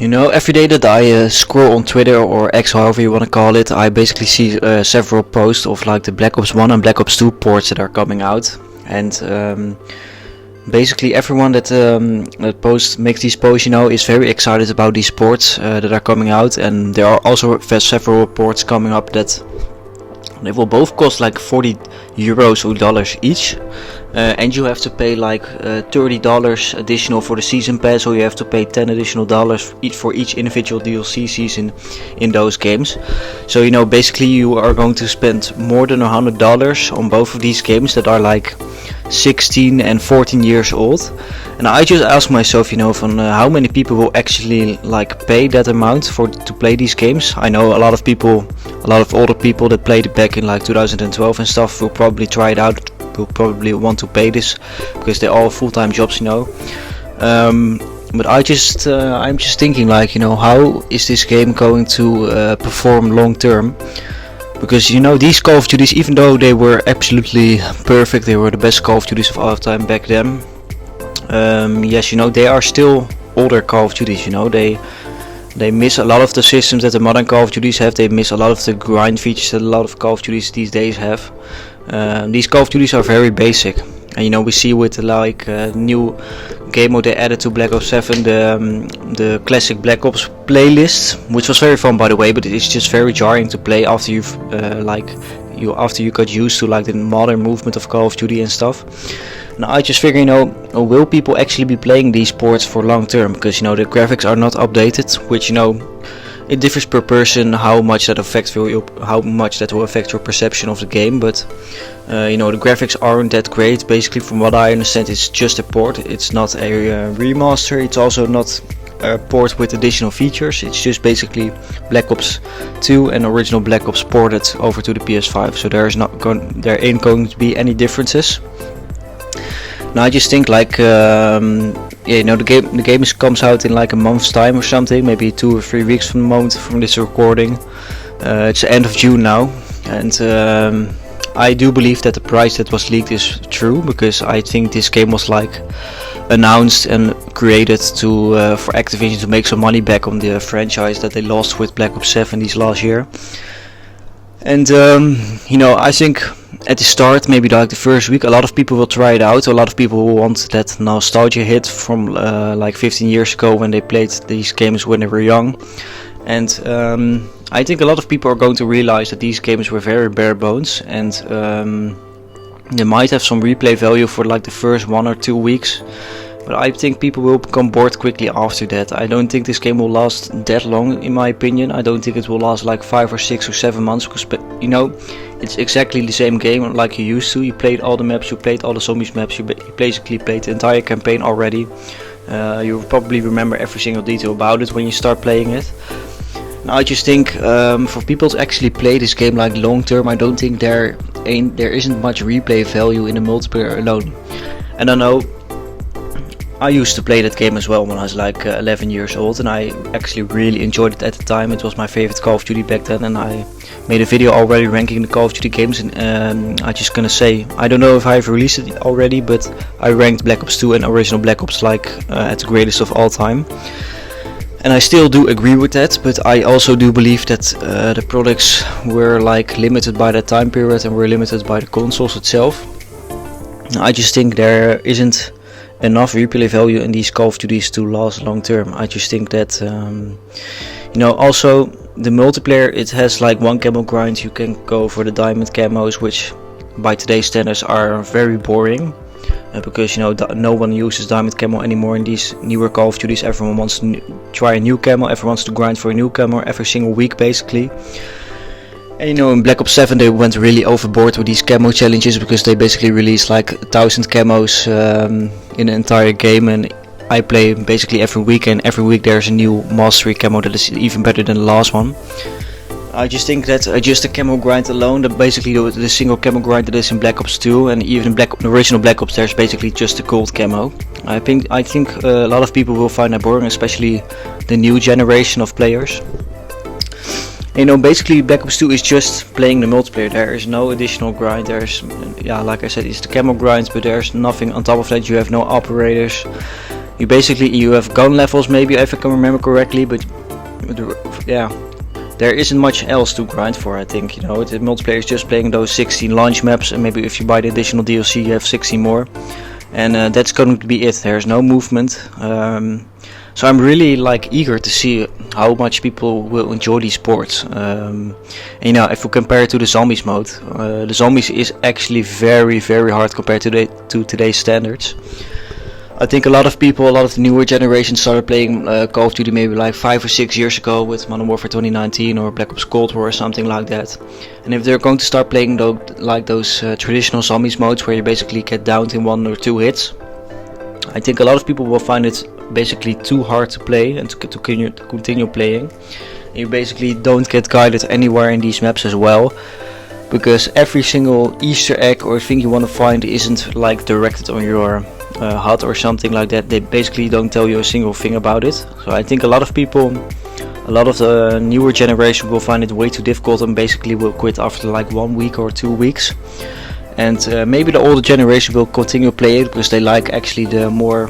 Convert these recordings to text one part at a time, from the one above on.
Every day that I scroll on Twitter or X, however you want to call it, I basically see several posts of like the Black Ops 1 and Black Ops 2 ports that are coming out, and basically everyone that makes these posts, is very excited about these ports that are coming out, and there are also several reports coming up that they will both cost like 40 euros or dollars each, and you have to pay like $30 additional for the season pass, or you have to pay $10 additional for each individual DLC season in those games. So basically you are going to spend more than $100 on both of these games that are like 16 and 14 years old. And I just ask myself, from how many people will actually like pay that amount to play these games. I know a lot of older people that played it back in like 2012 and stuff will probably try it out, will probably want to pay this because they're all full-time jobs, but I'm just thinking like, how is this game going to perform long term? Because these Call of Duties, even though they were absolutely perfect, they were the best Call of Duties of all time back then. Yes, they are still older Call of Duties. They miss a lot of the systems that the modern Call of Duties have. They miss a lot of the grind features that a lot of Call of Duties these days have. These Call of Duties are very basic, and we see with the new game mode they added to Black Ops 7, the classic Black Ops playlist, which was very fun by the way, but it's just very jarring to play after after you got used to like the modern movement of Call of Duty and stuff. And I just figure, will people actually be playing these ports for long term? Because the graphics are not updated, which it differs per person how much that will affect your perception of the game. But the graphics aren't that great. Basically, from what I understand, it's just a port. It's not a remaster. It's also not a port with additional features. It's just basically Black Ops 2 and original Black Ops ported over to the PS5. So there ain't going to be any differences. Now I just think like the game comes out in like a month's time or something, maybe 2 or 3 weeks from the moment from this recording. It's the end of June now, and I do believe that the price that was leaked is true, because I think this game was like announced and created for Activision to make some money back on the franchise that they lost with Black Ops 7 this last year. And I think at the start, maybe like the first week, a lot of people will try it out. A lot of people will want that nostalgia hit from like 15 years ago when they played these games when they were young. And I think a lot of people are going to realize that these games were very bare bones, and they might have some replay value for like the first 1 or 2 weeks. But I think people will become bored quickly after that. I don't think this game will last that long, in my opinion. I don't think it will last like 5 or 6 or 7 months, because it's exactly the same game like you used to. You played all the maps, you played all the zombies maps, you basically played the entire campaign already. You probably remember every single detail about it when you start playing it. Now I just think for people to actually play this game like long term, I don't think there isn't much replay value in the multiplayer alone. And I know I used to play that game as well when I was like 11 years old, and I actually really enjoyed it at the time. It was my favorite Call of Duty back then, and I made a video already ranking the Call of Duty games, and I'm just gonna say, I don't know if I've released it already, but I ranked Black Ops 2 and original Black Ops like at the greatest of all time. And I still do agree with that, but I also do believe that the products were like limited by that time period and were limited by the consoles itself. I just think there isn't enough replay value in these Call of Duties to last long term. I just think that also the multiplayer, it has like one camo grind. You can go for the diamond camos, which by today's standards are very boring, because no one uses diamond camo anymore in these newer Call of Duties. Everyone wants to try a new camo, everyone wants to grind for a new camo every single week basically. And in Black Ops 7 they went really overboard with these camo challenges, because they basically released like 1,000 camos in the entire game, and I play basically every week, and every week there's a new mastery camo that is even better than the last one. I just think that just the camo grind alone, that basically the single camo grind that is in Black Ops 2 and even in the original Black Ops, there's basically just the gold camo. I think a lot of people will find that boring, especially the new generation of players. Basically Black Ops 2 is just playing the multiplayer. There is no additional grind. Like I said, it's the camo grind, but there's nothing on top of that. You have no operators. you have gun levels, maybe, if I can remember correctly, but yeah, there isn't much else to grind for. I think, you know, the multiplayer is just playing those 16 launch maps, and maybe if you buy the additional DLC you have 16 more, and that's going to be it. There's no movement. So I'm really like eager to see how much people will enjoy these ports. And, you know, if we compare it to the zombies mode, the zombies is actually very hard compared to today's standards. I think a lot of the newer generation started playing Call of Duty maybe like 5 or 6 years ago with Modern Warfare 2019 or Black Ops Cold War or something like that. And if they're going to start playing those traditional zombies modes where you basically get downed in 1 or 2 hits, I think a lot of people will find it basically too hard to play and to continue playing. You basically don't get guided anywhere in these maps as well, because every single Easter egg or thing you want to find isn't like directed on your HUD or something like that. They basically don't tell you a single thing about it. So I think a lot of the newer generation will find it way too difficult and basically will quit after like 1 week or 2 weeks. And maybe the older generation will continue play it because they like actually the more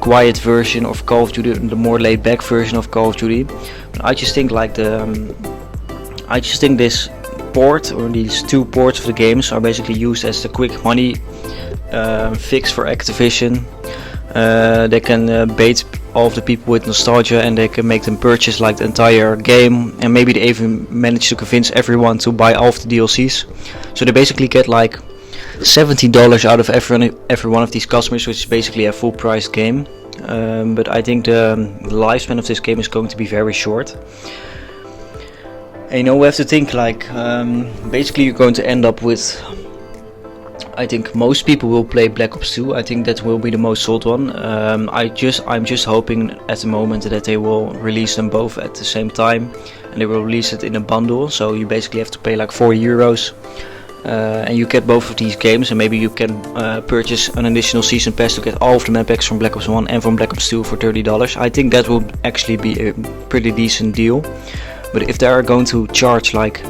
quiet version of Call of Duty, the more laid back version of Call of Duty. But I just think like this port, or these 2 ports of the games, are basically used as the quick money fix for Activision. They can bait all of the people with nostalgia, and they can make them purchase like the entire game, and maybe they even manage to convince everyone to buy all of the DLCs. So they basically get like $70 out of every one of these customers, which is basically a full price game. But I think the lifespan of this game is going to be very short. And, you know, we have to think like basically you're going to end up with, I think most people will play Black Ops 2. I think that will be the most sold one. I'm just hoping at the moment that they will release them both at the same time, and they will release it in a bundle. So you basically have to pay like €4, and you get both of these games, and maybe you can purchase an additional season pass to get all of the map packs from Black Ops 1 and from Black Ops 2 for $30. I think that will actually be a pretty decent deal. But if they are going to charge like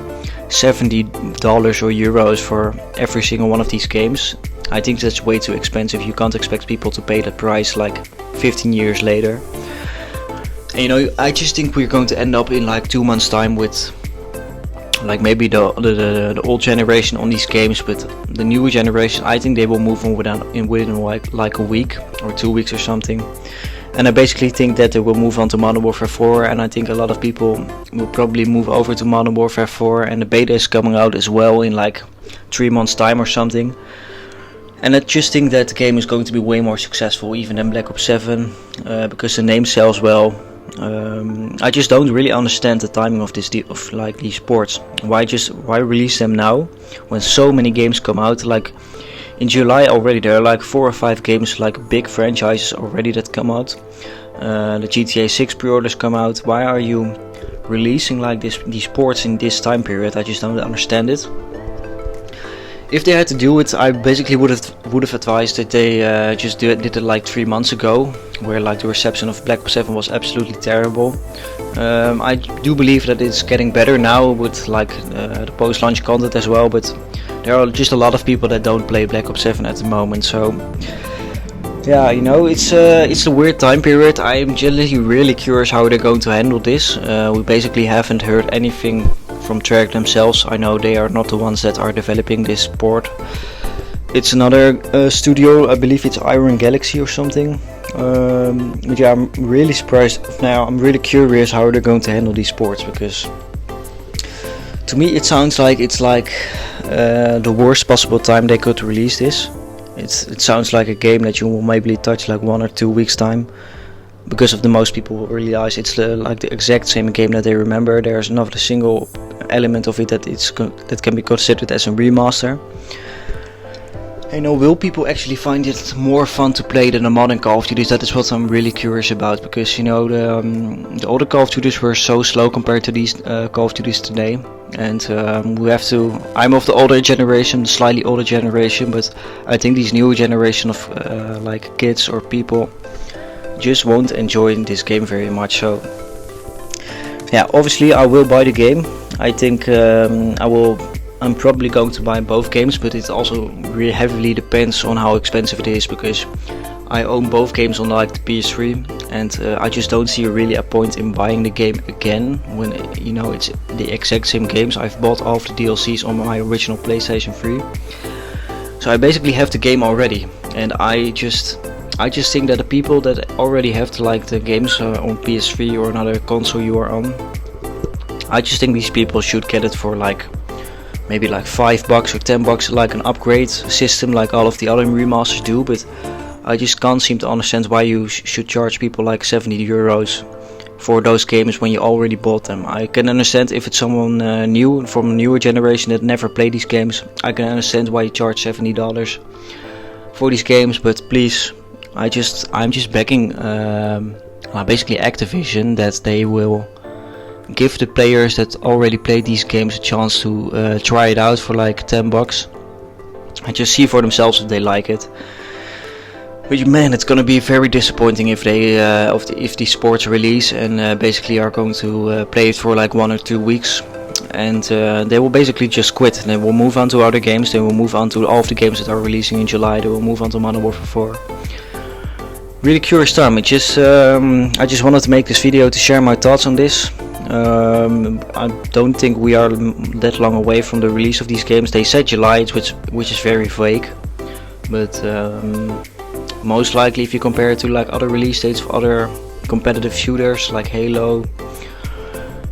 $70 or euros for every single one of these games, I think that's way too expensive. You can't expect people to pay that price like 15 years later. And, you know, I just think we're going to end up in like 2 months time with like maybe the old generation on these games, but the newer generation, I think they will move on within like a week or 2 weeks or something. And I basically think that they will move on to Modern Warfare 4, and I think a lot of people will probably move over to Modern Warfare 4, and the beta is coming out as well in like 3 months time or something. And I just think that the game is going to be way more successful even than Black Ops 7, because the name sells well. I just don't really understand the timing of these ports. Why release them now when so many games come out? Like in July already there are like 4 or 5 games, like big franchises already that come out. The GTA 6 pre-orders come out. Why are you releasing like these ports in this time period? I just don't understand it. If they had to do it, I basically would have advised that they just did it like 3 months ago, where like the reception of Black Ops 7 was absolutely terrible. I do believe that it's getting better now with like the post-launch content as well, but there are just a lot of people that don't play Black Ops 7 at the moment. So yeah, you know, it's a weird time period. I am genuinely really curious how they're going to handle this. We basically haven't heard anything from Treyarch themselves. I know they are not the ones that are developing this port. It's another studio, I believe it's Iron Galaxy or something. But yeah, I'm really surprised now. I'm really curious how they're going to handle these ports, because to me it sounds like it's like the worst possible time they could release this. It sounds like a game that you will maybe touch like 1 or 2 weeks time, because of the most people will realize it's like the exact same game that they remember. There's not a single element of it that can be considered as a remaster. You know, will people actually find it more fun to play than the modern Call of Duty? That is what I'm really curious about, because, you know, the older Call of Duties were so slow compared to these Call of Duties today. And I'm of the older generation, the slightly older generation, but I think these newer generation of like kids or people just won't enjoy this game very much. So yeah, obviously I will buy the game. I think I'm probably going to buy both games, but it also really heavily depends on how expensive it is, because I own both games on like the PS3, and I just don't see really a point in buying the game again when you know it's the exact same games. I've bought all of the DLCs on my original PlayStation 3, so I basically have the game already, and I just think that the people that already have like the games on PS3 or another console you are on, I just think these people should get it for like maybe like $5 or $10, like an upgrade system like all of the other remasters do. But I just can't seem to understand why you should charge people like €70 for those games when you already bought them. I can understand if it's someone new from a newer generation that never played these games. I can understand why you charge $70 for these games, but please, I'm just begging basically Activision that they will give the players that already played these games a chance to try it out for like $10 and just see for themselves if they like it. But man, it's gonna be very disappointing if they if these sports release and basically are going to play it for like 1 or 2 weeks, and they will basically just quit. They will move on to other games. They will move on to all of the games that are releasing in July. They will move on to Modern Warfare 4. Really curious time. I just wanted to make this video to share my thoughts on this. I don't think we are that long away from the release of these games. They said July, which is very vague, but most likely if you compare it to like other release dates of other competitive shooters like Halo,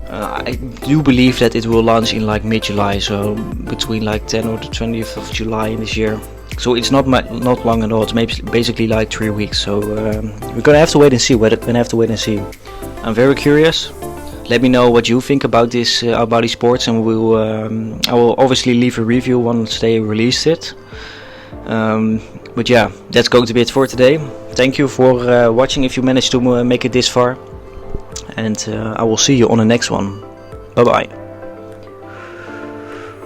I do believe that it will launch in like mid-July, so between like 10 or the 20th of July in this year. So it's not long at all. It's maybe basically like 3 weeks. So we're gonna have to wait and see. I'm very curious. Let me know what you think about this about these sports, and I will obviously leave a review once they release it. But yeah, that's going to be it for today. Thank you for watching if you managed to make it this far, and I will see you on the next one. Bye bye.